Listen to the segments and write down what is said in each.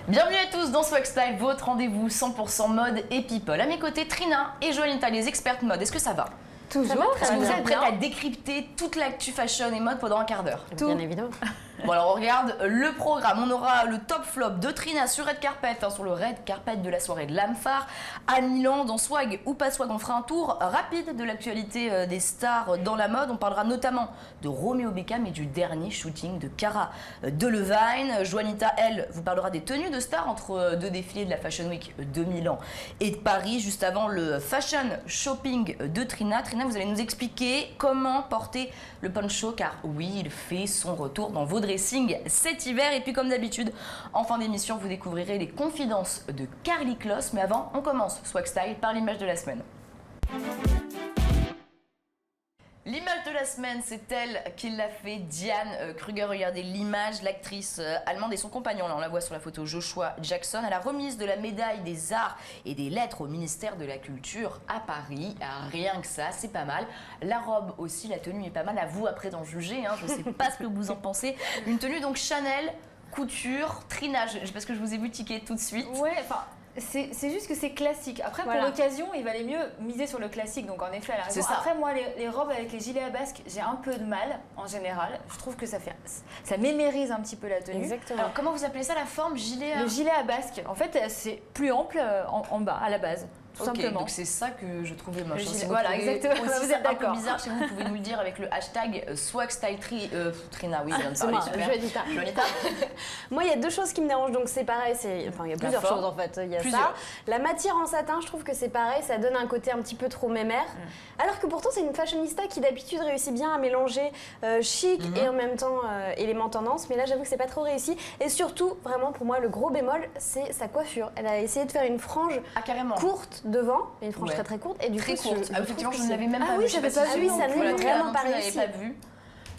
Bienvenue à tous dans Swag Style, votre rendez-vous 100% mode et people. À mes côtés, Trina et Juanita, les expertes mode. Est-ce que ça va? Toujours. Est-ce que vous êtes prêtes à décrypter toute l'actu fashion et mode pendant un quart d'heure? Bien évidemment. Bon alors on regarde le programme, on aura le top flop de Trina sur Red Carpet, sur le Red Carpet de la soirée de l'âme phare à Milan. Dans Swag ou pas Swag, on fera un tour rapide de l'actualité des stars dans la mode. On parlera notamment de Romeo Beckham et du dernier shooting de Cara Delevingne. Juanita, elle, vous parlera des tenues de stars entre deux défilés de la Fashion Week de Milan et de Paris, juste avant le fashion shopping de Trina. Trina, vous allez nous expliquer comment porter le poncho, car oui, il fait son retour dans vos dressing cet hiver. Et puis comme d'habitude, en fin d'émission, vous découvrirez les confidences de Karlie Kloss. Mais avant, on commence Swag Style par l'image de la semaine. L'image de la semaine, c'est elle qui l'a fait, Diane Kruger. Regardez l'image, l'actrice allemande et son compagnon, là on la voit sur la photo, Joshua Jackson, à la remise de la médaille des arts et des lettres au ministère de la Culture à Paris. Rien que ça, c'est pas mal. La robe aussi, la tenue est pas mal, à vous après d'en juger, hein. Je sais pas ce que vous en pensez. Une tenue donc Chanel, couture, trinage, parce que je vous ai vu tiquer tout de suite. Ouais, enfin... C'est juste que c'est classique. Après, pour l'occasion, il valait mieux miser sur le classique. Donc, en effet, elle a raison. Après, moi, les robes avec les gilets à basque, j'ai un peu de mal, en général. Je trouve que ça mémérise un petit peu la tenue. Exactement. Alors, comment vous appelez ça, la forme gilet à... Le gilet à basque. En fait, c'est plus ample en bas, à la base. Tout simplement. Donc c'est ça que je trouvais moche. Si voilà, exactement. Vous êtes d'accord. Bizarre chez vous, vous pouvez nous le dire avec le hashtag SwagStyleTrina. Oui, je viens de parler. Super. Juanita. Moi, il y a deux choses qui me dérangent. Donc c'est pareil, enfin il y a plusieurs choses en fait. Il y a ça. La matière en satin, je trouve que c'est pareil, ça donne un côté un petit peu trop mémère. Alors que pourtant c'est une fashionista qui d'habitude réussit bien à mélanger chic et en même temps éléments tendance. Mais là, j'avoue que c'est pas trop réussi. Et surtout, vraiment pour moi, le gros bémol, c'est sa coiffure. Elle a essayé de faire une frange courte devant, une frange très très courte et du très coup courte. Effectivement, je ne l'avais même pas vu. Oui, j'avais pas vu, ça n'est vraiment pas réussi.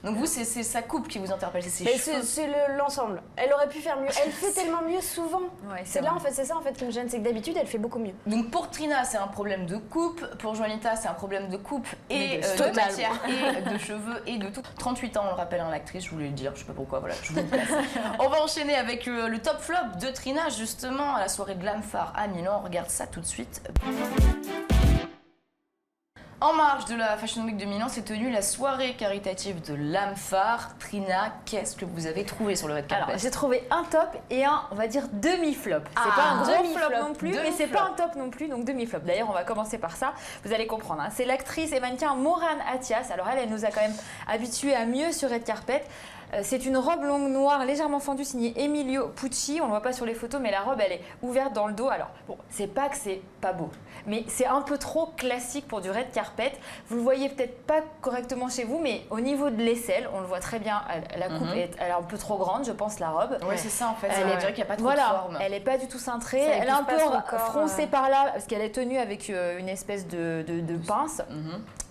Donc vous, c'est sa coupe qui vous interpelle, c'est ses cheveux. C'est l'ensemble. Elle aurait pu faire mieux. Elle fait tellement mieux souvent. Ouais, c'est là en fait, c'est ça en fait qui me gêne, c'est que d'habitude elle fait beaucoup mieux. Donc pour Trina, c'est un problème de coupe. Pour Juanita, c'est un problème de coupe et de matière et de cheveux et de tout. 38 ans, on le rappelle, l'actrice. Je voulais le dire, je sais pas pourquoi. Voilà, je vous le place. On va enchaîner avec le top flop de Trina justement à la soirée de l'âme phare à Milan. On regarde ça tout de suite. En marge de la Fashion Week de Milan, s'est tenue la soirée caritative de l'âme phare. Trina, qu'est-ce que vous avez trouvé sur le Red Carpet? Alors, j'ai trouvé un top et un, on va dire, demi-flop. C'est pas un gros flop non plus, mais c'est pas un top non plus, donc demi-flop. D'ailleurs, on va commencer par ça, vous allez comprendre. C'est l'actrice et mannequin Morane Attias. Alors elle nous a quand même habitués à mieux sur Red Carpet. C'est une robe longue noire légèrement fendue signée Emilio Pucci. On ne le voit pas sur les photos, mais la robe elle est ouverte dans le dos. Alors bon, c'est pas que c'est pas beau, mais c'est un peu trop classique pour du Red Carpet. Vous le voyez peut-être pas correctement chez vous, mais au niveau de l'aisselle, on le voit très bien. La coupe elle est un peu trop grande, je pense, la robe. Oui, c'est ça en fait. On dirait qu'il n'y a pas trop de forme. Elle n'est pas du tout cintrée. Elle est un peu froncée par là parce qu'elle est tenue avec une espèce de pince.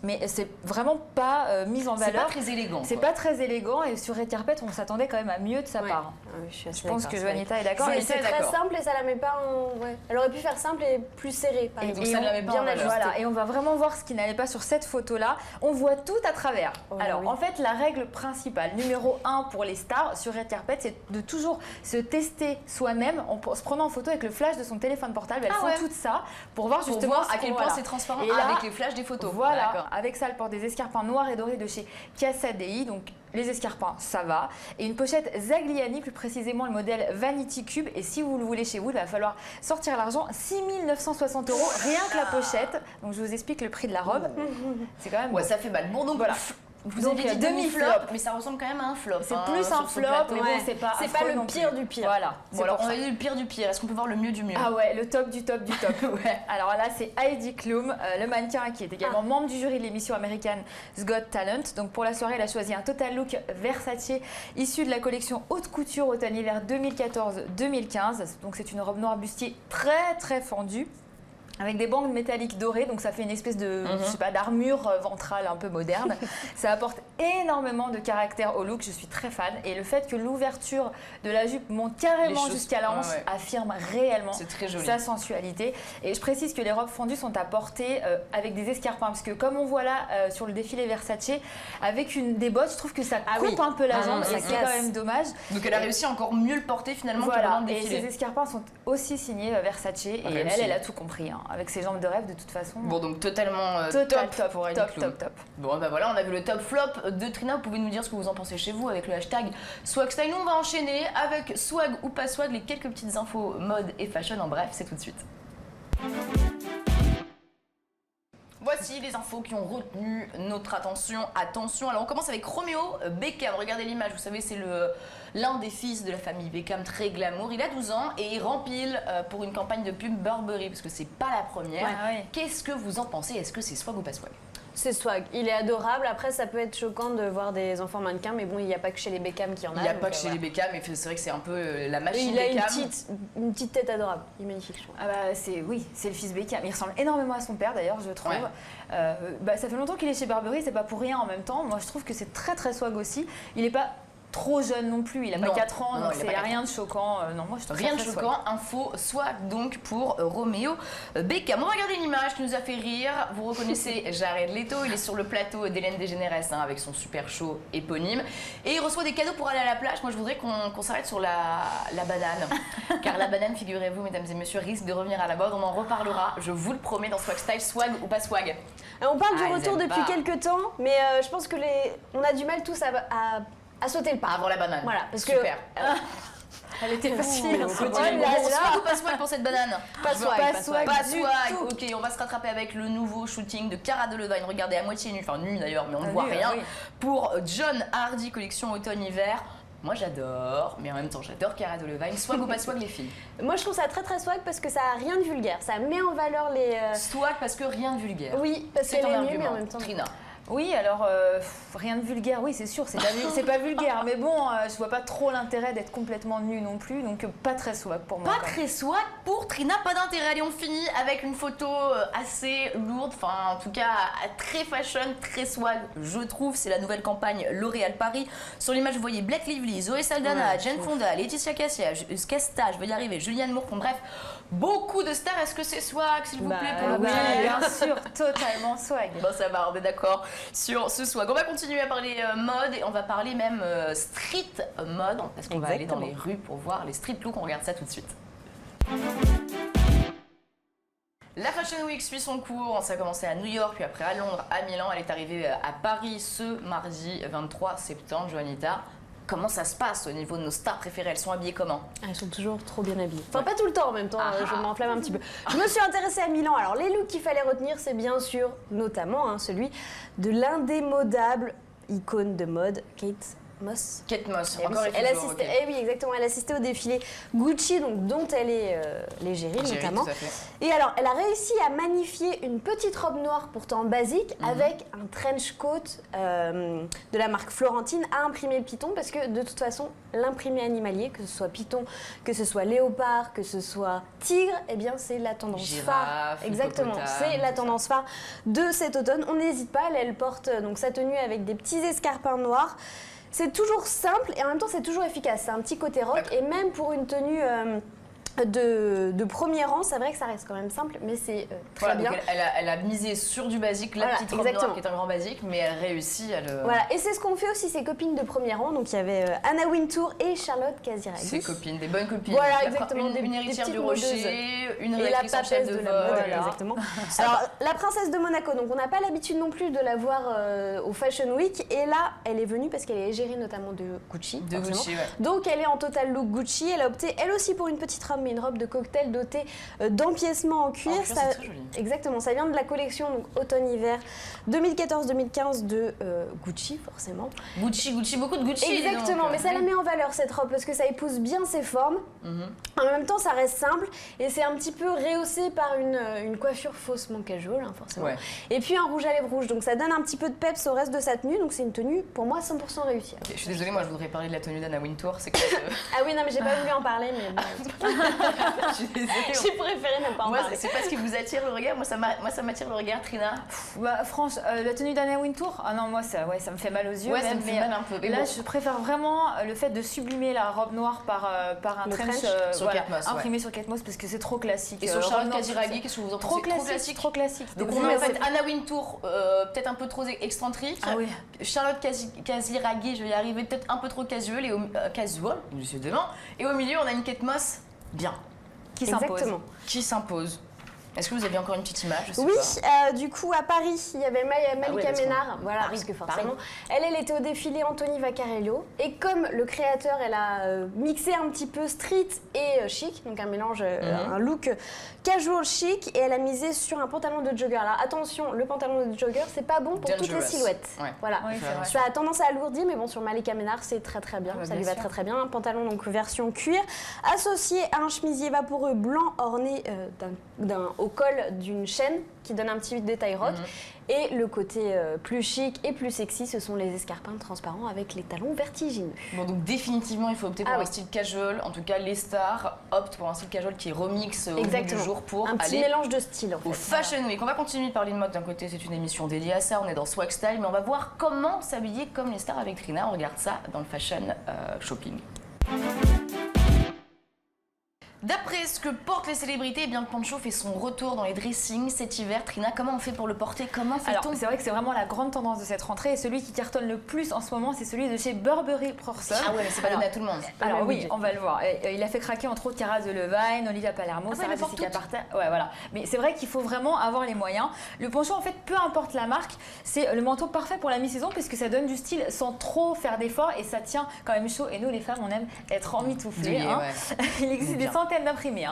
Mais c'est vraiment pas mise en valeur. C'est pas très élégant. C'est pas très élégant et sur Red Carpet, on s'atendait quand même à mieux de sa part. Je pense que Juanita est d'accord. C'est très simple et ça la met pas en... Elle aurait pu faire simple et plus serré, par exemple. Et ça ne la met pas bien en valeur. Voilà, et on va vraiment voir ce qui n'allait pas sur cette photo-là. On voit tout à travers. Alors, en fait, la règle principale, numéro 1 pour les stars sur Red Carpet, c'est de toujours se tester soi-même en se prenant en photo avec le flash de son téléphone portable. Elles font tout ça pour voir justement à quel point c'est transparent avec les flashs des photos. Voilà, avec ça, elle porte des escarpins noirs et dorés de chez Casadei. Donc, les escarpins, ça va. Et une pochette Zagliani, plus précisément le modèle Vanity Cube. Et si vous le voulez chez vous, il va falloir sortir l'argent, 6 960 €, rien que la pochette. Donc je vous explique le prix de la robe. C'est quand même... Ouais, ça fait mal. Bon, donc voilà. Vous avez dit demi-flop, mais ça ressemble quand même à un flop. C'est plus un flop, mais bon, c'est pas le pire du pire. Voilà. Bon, alors on va dire le pire du pire. Est-ce qu'on peut voir le mieux du mieux? Ah ouais, le top du top du top. Alors là, c'est Heidi Klum, le mannequin qui est également membre du jury de l'émission américaine Got Talent. Donc pour la soirée, elle a choisi un total look Versace issu de la collection haute couture automne-hiver 2014-2015. Donc c'est une robe noire bustier très très fendue. avec des bandes métalliques dorées, donc ça fait une espèce de, je sais pas, d'armure ventrale un peu moderne. Ça apporte énormément de caractère au look, je suis très fan. Et le fait que l'ouverture de la jupe monte carrément jusqu'à la hanche affirme réellement sa sensualité. Et je précise que les robes fendues sont à porter avec des escarpins, parce que comme on voit là sur le défilé Versace, avec des bottes, je trouve que ça coupe un peu la jambe, et c'est quand même dommage. Donc elle a réussi à encore mieux le porter finalement que pendant le défilé. Et ces escarpins sont aussi signés Versace, et elle a tout compris. Avec ses jambes de rêve de toute façon. Bon, donc totalement top pour Heidi Klum. Top. Bon, bah voilà, on a vu le top flop de Trina. Vous pouvez nous dire ce que vous en pensez chez vous avec le hashtag SwagStyle. Nous, on va enchaîner avec swag ou pas swag, les quelques petites infos mode et fashion. En bref, c'est tout de suite. Voici les infos qui ont retenu notre attention. Attention, alors on commence avec Romeo Beckham. Regardez l'image, vous savez, c'est l'un des fils de la famille Beckham, très glamour. Il a 12 ans et il rempile pour une campagne de pub Burberry, parce que c'est pas la première. Qu'est-ce que vous en pensez? Est-ce que c'est swag ou pas swag? C'est swag, il est adorable. Après, ça peut être choquant de voir des enfants mannequins, mais bon, il n'y a pas que chez les Beckham qu'il y en a. Il n'y a pas que chez les Beckham, mais c'est vrai que c'est un peu la machine Beckham. Il a une petite tête adorable, il est magnifique, je trouve. Ah bah c'est le fils Beckham. Il ressemble énormément à son père d'ailleurs, je trouve. Ça fait longtemps qu'il est chez Burberry, c'est pas pour rien en même temps. Moi, je trouve que c'est très très swag aussi. Il n'est pas trop jeune non plus, il a pas 4 ans, donc il n'y a rien de choquant. Non, moi je trouve rien de choquant, info swag donc pour Romeo Beckham. On va regarder l'image qui nous a fait rire. Vous reconnaissez Jared Leto, il est sur le plateau d'Hélène DeGeneres avec son super show éponyme. Et il reçoit des cadeaux pour aller à la plage. Moi je voudrais qu'on s'arrête sur la banane. Car la banane, figurez-vous, mesdames et messieurs, risque de revenir à la mode. On en reparlera, je vous le promets, dans SwagStyle. Swag ou pas swag? On parle du retour depuis quelques temps, mais je pense que on a du mal tous à sauter le pas. Avant la banane. Voilà, parce super. Elle était facile. Swag ou pas swag pour cette banane? Pas swag. Pas swag. Ok, on va se rattraper avec le nouveau shooting de Cara Delevingne. Regardez, à moitié nu, enfin nu d'ailleurs, mais on ne voit rien. Pour John Hardy, collection automne-hiver. Moi j'adore, mais en même temps j'adore Cara Delevingne. Swag ou pas swag les filles? Moi je trouve ça très très swag parce que ça a rien de vulgaire. Ça met en valeur les... Swag parce que rien de vulgaire. Oui, parce qu'elle est nue, mais en même temps... Trina. Oui, alors rien de vulgaire, oui c'est sûr, c'est pas vulgaire, mais bon, je vois pas trop l'intérêt d'être complètement nue non plus, donc pas très swag pour moi. Pas très swag pour Trina, pas d'intérêt. Allez, on finit avec une photo assez lourde, enfin en tout cas très fashion, très swag, je trouve. C'est la nouvelle campagne L'Oréal Paris. Sur l'image, vous voyez Blake Lively, Zoé Saldana, Jane Fonda, Laetitia Casta, je vais y arriver, Julianne Moore, bref, beaucoup de stars. Est-ce que c'est swag, s'il vous plaît, pour le coup? Bien sûr, totalement swag. Bon, ça va, on est d'accord sur ce swag. On va continuer à parler mode et on va parler même street mode parce qu'on va aller dans les rues pour voir les street looks. On regarde ça tout de suite. La Fashion Week suit son cours. Ça a commencé à New York, puis après à Londres, à Milan. Elle est arrivée à Paris ce mardi 23 septembre. Joanita, comment ça se passe au niveau de nos stars préférées? Elles sont habillées comment? Elles sont toujours trop bien habillées. Enfin, pas tout le temps en même temps, je m'enflamme un petit peu. Je me suis intéressée à Milan. Alors, les looks qu'il fallait retenir, c'est bien sûr, notamment, celui de l'indémodable icône de mode, Kate Moss. Kate Moss, elle assistait, oui, exactement. Elle assistait au défilé Gucci, donc, dont elle est l'égérie notamment. Et alors, elle a réussi à magnifier une petite robe noire pourtant basique avec un trench coat de la marque Florentine à imprimer python, parce que de toute façon, l'imprimé animalier, que ce soit python, que ce soit léopard, que ce soit tigre, eh bien c'est la tendance phare. Exactement, c'est la tendance phare de cet automne. On n'hésite pas, elle porte donc sa tenue avec des petits escarpins noirs. C'est toujours simple et en même temps c'est toujours efficace. C'est un petit côté rock et même pour une tenue de premier rang, c'est vrai que ça reste quand même simple, mais c'est très bien. Donc elle a misé sur du basique, la petite robe noire qui est un grand basique, mais elle réussit à le... Voilà, et c'est ce qu'ont fait aussi ses copines de premier rang. Donc il y avait Anna Wintour et Charlotte Casiraghi. Ses copines, des bonnes copines. Voilà, exactement. Une héritière du Rocher, une et rédactrice en chef de la mode. Exactement. Alors, la princesse de Monaco, donc on n'a pas l'habitude non plus de la voir au Fashion Week, et là, elle est venue parce qu'elle est égérie notamment de Gucci. De Gucci, Donc elle est en total look Gucci. Elle a opté, elle aussi, pour une petite robe, mais une robe de cocktail dotée d'empiècements en cuir. C'est très joli. Exactement, ça vient de la collection automne-hiver 2014-2015 de Gucci, forcément. Gucci, beaucoup de Gucci. Exactement, mais ça la met en valeur cette robe parce que ça épouse bien ses formes. En même temps, ça reste simple et c'est un petit peu rehaussé par une coiffure faussement casual, forcément. Ouais. Et puis un rouge à lèvres rouge, donc ça donne un petit peu de peps au reste de sa tenue. Donc c'est une tenue pour moi 100% réussie. Okay, je suis désolée, moi je voudrais parler de la tenue d'Anna Wintour. C'est que ah oui, non, mais j'ai pas voulu en parler, mais bon. Je suis désolée. J'ai préféré ne pas en parler. C'est pas ce qui vous attire le regard. Moi, ça m'attire le regard, Trina. France, la tenue d'Anna Wintour, ah non, moi, ça me fait mal aux yeux. Ouais, ça me fait mal un peu. Là, je préfère vraiment le fait de sublimer la robe noire par un trench imprimé sur Kate Moss parce que c'est trop classique. Et sur Charlotte Casiraghi, qu'est-ce que vous en pensez? Trop classique. Donc, on met en fait Anna Wintour, peut-être un peu trop excentrique. Ah oui. Charlotte Casiraghi, je vais y arriver, peut-être un peu trop casual. Et au milieu, on a une Kate Moss bien. Qui s'impose. Est-ce que vous avez encore une petite image? Oui, du coup à Paris, il y avait Malika Ménard, voilà, parce que forcément, elle était au défilé Anthony Vaccarello, et comme le créateur, elle a mixé un petit peu street et chic, donc un mélange, un look casual chic, et elle a misé sur un pantalon de jogger. Alors attention, le pantalon de jogger, c'est pas bon pour toutes les silhouettes. Ouais. Voilà, oui, ça a tendance à alourdir, mais bon, sur Malika Ménard, c'est très bien, ça lui va très bien. Un pantalon donc version cuir, associé à un chemisier vaporeux blanc orné au col d'une chaîne qui donne un petit détail rock. Et le côté plus chic et plus sexy, ce sont les escarpins transparents avec les talons vertigineux. Bon, donc définitivement, il faut opter pour un style casual. En tout cas, les stars optent pour un style casual qui remix au bout du jour pour un petit mélange de style en fait. Au Fashion Week. On va continuer de parler de mode d'un côté, c'est une émission dédiée à ça, on est dans Swag Style, mais on va voir comment s'habiller comme les stars avec Trina. On regarde ça dans le Fashion Shopping. D'après ce que portent les célébrités, eh bien, le poncho fait son retour dans les dressings cet hiver. Trina, comment on fait pour le porter? Comment fait-on? Alors, c'est vrai que c'est vraiment la grande tendance de cette rentrée. Et celui qui cartonne le plus en ce moment, c'est celui de chez Burberry Person. Ah ouais, mais c'est pas donné à tout le monde. Alors oui, on va le voir. Il a fait craquer entre autres Cara Delevingne, Olivia Palermo, Sarah Jessica Parker. Ouais, voilà. Mais c'est vrai qu'il faut vraiment avoir les moyens. Le poncho, en fait, peu importe la marque, c'est le manteau parfait pour la mi-saison puisque ça donne du style sans trop faire d'efforts et ça tient quand même chaud. Et nous, les femmes, on aime être emmitouflées. Il existe des centaines d'imprimés.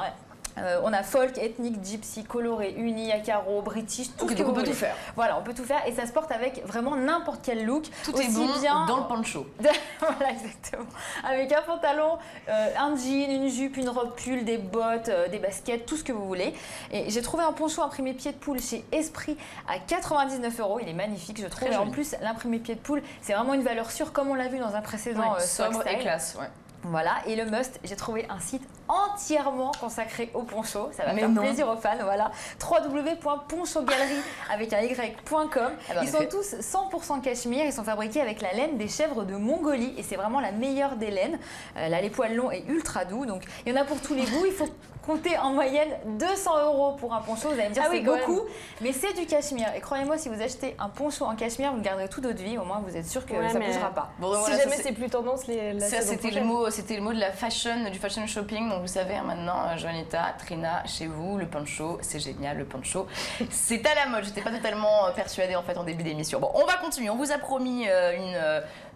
On a folk, ethnique, gypsy, coloré, uni, à carreaux, british, tout ce que vous voulez. Tout faire. Voilà, on peut tout faire et ça se porte avec vraiment n'importe quel look. Tout est bon bien dans le poncho. Voilà, exactement. Avec un pantalon, un jean, une jupe, une robe pull, des bottes, des baskets, tout ce que vous voulez. Et j'ai trouvé un poncho imprimé pied de poule chez Esprit à 99 €. Il est magnifique, je trouve. Et en plus, l'imprimé pied de poule, c'est vraiment une valeur sûre comme on l'a vu dans un précédent sobre et classe. Ouais. Voilà, et le must, j'ai trouvé un site entièrement consacré au poncho. Ça va faire plaisir aux fans, voilà. www.ponchogalerie avec un y.com. Ils sont tous 100% cachemire, ils sont fabriqués avec la laine des chèvres de Mongolie et c'est vraiment la meilleure des laines. Là, les poils longs et ultra doux, donc il y en a pour tous les goûts. Il faut compter en moyenne 200 € pour un poncho. Vous allez me dire c'est beaucoup, mais c'est du cachemire. Et croyez-moi, si vous achetez un poncho en cachemire, vous le garderez toute votre vie. Au moins, vous êtes sûr que ça ne bougera pas. Bon, si voilà, jamais c'est plus tendance, ça c'était le mot de la fashion, du fashion shopping. Donc vous savez maintenant, Juanita, Trina, chez vous, le poncho, c'est génial. Le poncho, c'est à la mode. J'étais pas totalement persuadée en fait en début d'émission. Bon, on va continuer. On vous a promis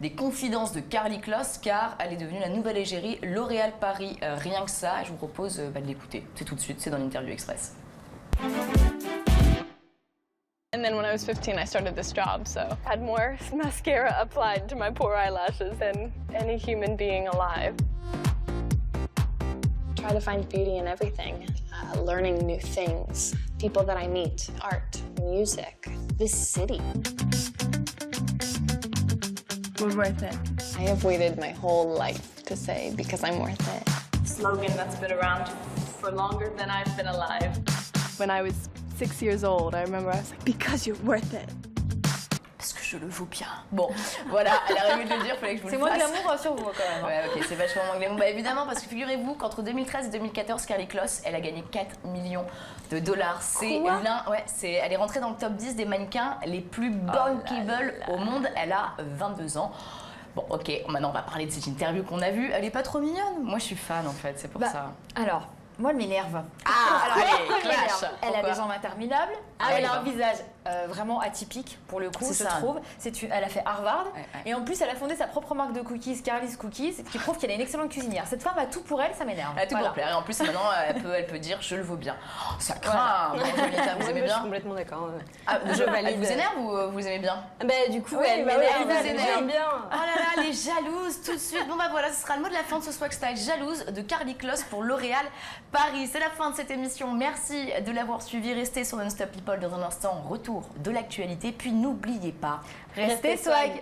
des confidences de Karlie Kloss car elle est devenue la nouvelle égérie L'Oréal Paris. Rien que ça, je vous propose de l'écouter. C'est tout de suite, c'est dans l'Interview Express. And then when I was 15, I started this job, so I had more mascara applied to my poor eyelashes than any human being alive. Try to find beauty in everything, learning new things, people that I meet, art, music, this city. We're worth it. I have waited my whole life to say, because I'm worth it. Slogan that's been around for longer than I've been alive. When I was 6 years old, I remember I was like, because you're worth it. Parce que je le vaux bien. Bon, voilà, elle a rêvé de le dire, fallait que je vous le fasse. C'est moins glamour sur vous quand même. Ouais, ok, c'est vachement moins glamour. Bah évidemment, parce que figurez-vous qu'entre 2013 et 2014, Karlie Kloss, elle a gagné 4 millions de dollars. Elle est rentrée dans le top 10 des mannequins les plus bankable au monde. Elle a 22 ans. Bon, ok, maintenant on va parler de cette interview qu'on a vue. Elle est pas trop mignonne. Moi, je suis fan en fait, c'est pour ça. Alors, moi, elle m'énerve. Allez, clash. Elle a des jambes interminables. Elle a un visage vraiment atypique pour le coup, je trouve. Elle a fait Harvard et en plus elle a fondé sa propre marque de cookies, Karlie's Cookies, qui prouve qu'elle est une excellente cuisinière. Cette femme a tout pour elle, ça m'énerve. Elle a tout pour plaire et en plus maintenant elle peut dire je le vaux bien. Oh, ça craint. Bon, Juanita, vous aimez bien? Je suis complètement d'accord. Je valide. Elle vous énerve ou vous aimez bien? Bah du coup elle m'énerve bien. Oh là là, les jalouses tout de suite. Bon bah voilà, ce sera le mot de la fin de ce Swag Style jalouse de Karlie Kloss pour L'Oréal Paris. C'est la fin de cette émission. Merci de l'avoir suivi. Restez sur Non-Stop People dans un instant. Retour de l'actualité. Puis n'oubliez pas, restez swag.